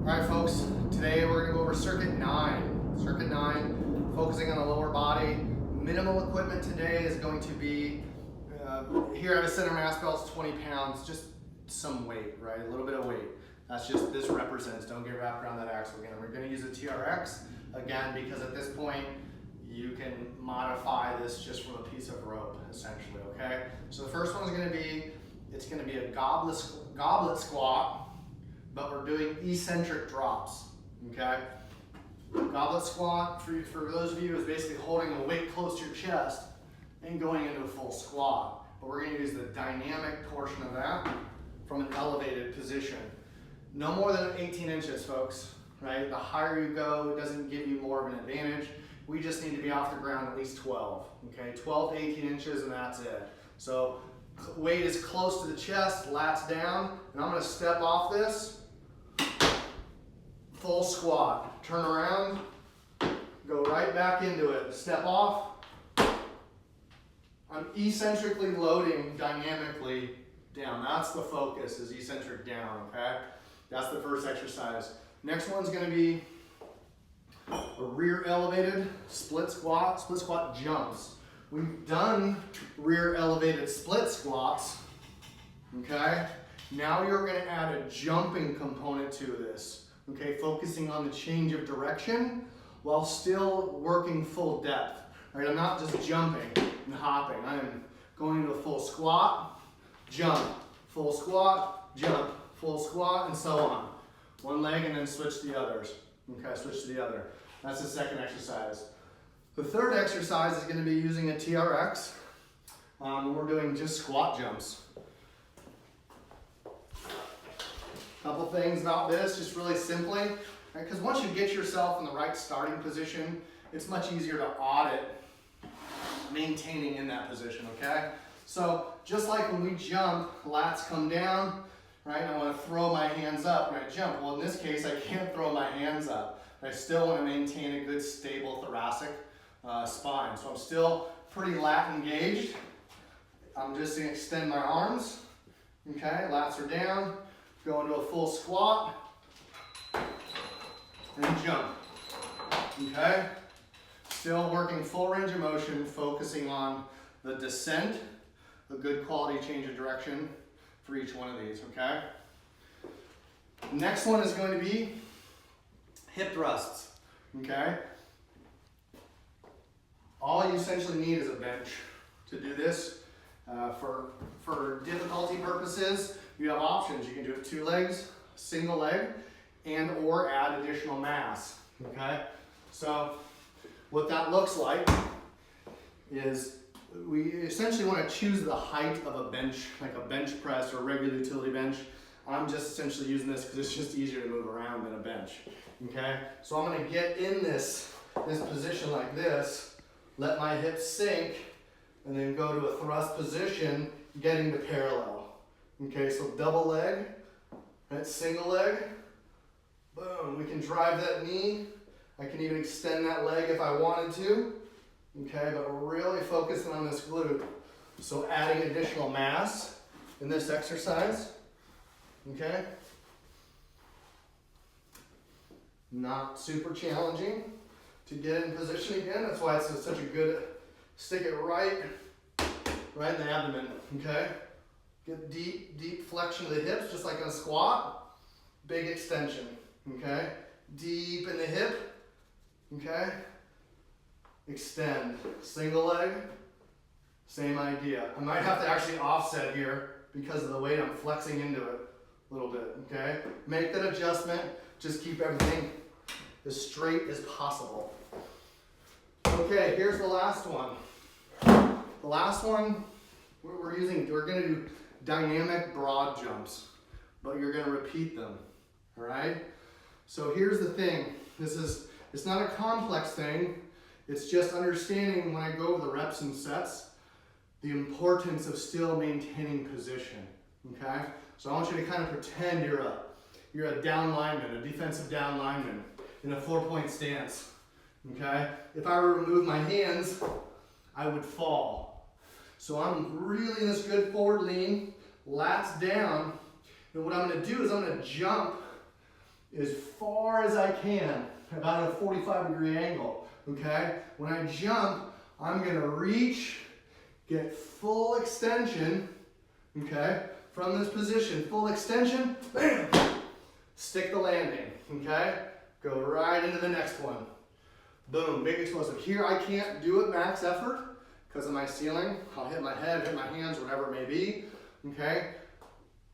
All right, folks, today we're going to go over Circuit 9. Circuit 9, focusing on the lower body. Minimal equipment today is going to be, here at a center mass belt, 20 pounds, just some weight, right? A little bit of weight. That's just, this represents, don't get wrapped around that axle again. We're going to use a TRX, again, because at this point, you can modify this just from a piece of rope, essentially, okay? So the first one is going to be, it's going to be a goblet squat, but we're doing eccentric drops, okay? Goblet squat, for those of you, is basically holding a weight close to your chest and going into a full squat. But we're gonna use the dynamic portion of that from an elevated position. No more than 18 inches, folks, right? The higher you go, it doesn't give you more of an advantage. We just need to be off the ground at least 12, okay? 12 to 18 inches and that's it. So weight is close to the chest, lats down, and I'm gonna step off this, full squat, turn around, go right back into it, step off. I'm eccentrically loading dynamically down. That's the focus, is eccentric down, okay? That's the first exercise. Next one's gonna be a rear elevated split squat jumps. We've done rear elevated split squats, okay? Now you're gonna add a jumping component to this. Okay, focusing on the change of direction while still working full depth. All right, I'm not just jumping and hopping. I am going into a full squat, jump, full squat, jump, full squat, and so on. One leg and then switch to the others. Okay, switch to the other. That's the second exercise. The third exercise is going to be using a TRX. We're doing just squat jumps. Couple things about this, just really simply, because once you get yourself in the right starting position, it's much easier to audit maintaining in that position, okay? So just like when we jump, lats come down, right? I want to throw my hands up when I jump. Well, in this case, I can't throw my hands up. I still want to maintain a good stable thoracic spine. So I'm still pretty lat engaged. I'm just going to extend my arms, okay? Lats are down. Go into a full squat and jump, okay? Still working full range of motion, focusing on the descent, a good quality change of direction for each one of these, okay? Next one is going to be hip thrusts, okay? All you essentially need is a bench to do this. For difficulty purposes, you have options. You can do it 2 legs, single leg, and or add additional mass, okay? So what that looks like is we essentially want to choose the height of a bench, like a bench press or a regular utility bench. I'm just essentially using this because it's just easier to move around than a bench, okay? So I'm going to get in this position like this, let my hips sink, and then go to a thrust position, getting to parallel. Okay, so double leg, right, single leg, boom. We can drive that knee. I can even extend that leg if I wanted to. Okay, but we're really focusing on this glute. So adding additional mass in this exercise, okay? Not super challenging to get in position again. That's why it's such a good, stick it right in the abdomen, okay? Get deep flexion of the hips, just like in a squat. Big extension, okay? Deep in the hip, okay? Extend. Single leg, same idea. I might have to actually offset here because of the weight I'm flexing into it a little bit, okay? Make that adjustment. Just keep everything as straight as possible. Okay, here's the last one. The last one, we're going to do dynamic broad jumps, but you're going to repeat them, all right? So here's the thing. It's not a complex thing. It's just understanding when I go over the reps and sets, the importance of still maintaining position, okay? So I want you to kind of pretend you're a down lineman, a defensive down lineman in a 4-point stance, okay? If I were to remove my hands, I would fall. So I'm really in this good forward lean, lats down, and what I'm going to do is I'm going to jump as far as I can, about a 45-degree angle, okay? When I jump, I'm gonna reach, get full extension, okay? From this position, full extension, bam! Stick the landing, okay? Go right into the next one. Boom, big explosive. Here I can't do it max effort because of my ceiling. I'll hit my head, hit my hands, whatever it may be, okay?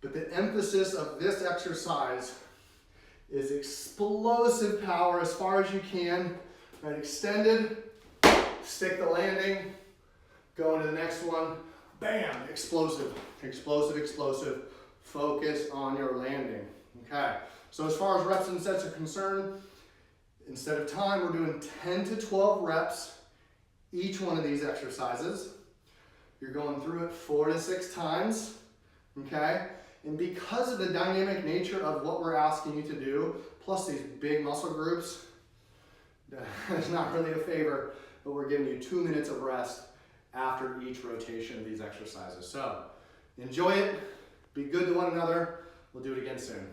But the emphasis of this exercise is explosive power as far as you can, right? Extended, stick the landing, go into the next one, bam, explosive, explosive, explosive. Focus on your landing, okay? So as far as reps and sets are concerned, instead of time, we're doing 10 to 12 reps each one of these exercises. You're going through it 4 to 6 times, okay? And because of the dynamic nature of what we're asking you to do, plus these big muscle groups, it's not really a favor, but we're giving you 2 minutes of rest after each rotation of these exercises. So enjoy it, be good to one another. We'll do it again soon.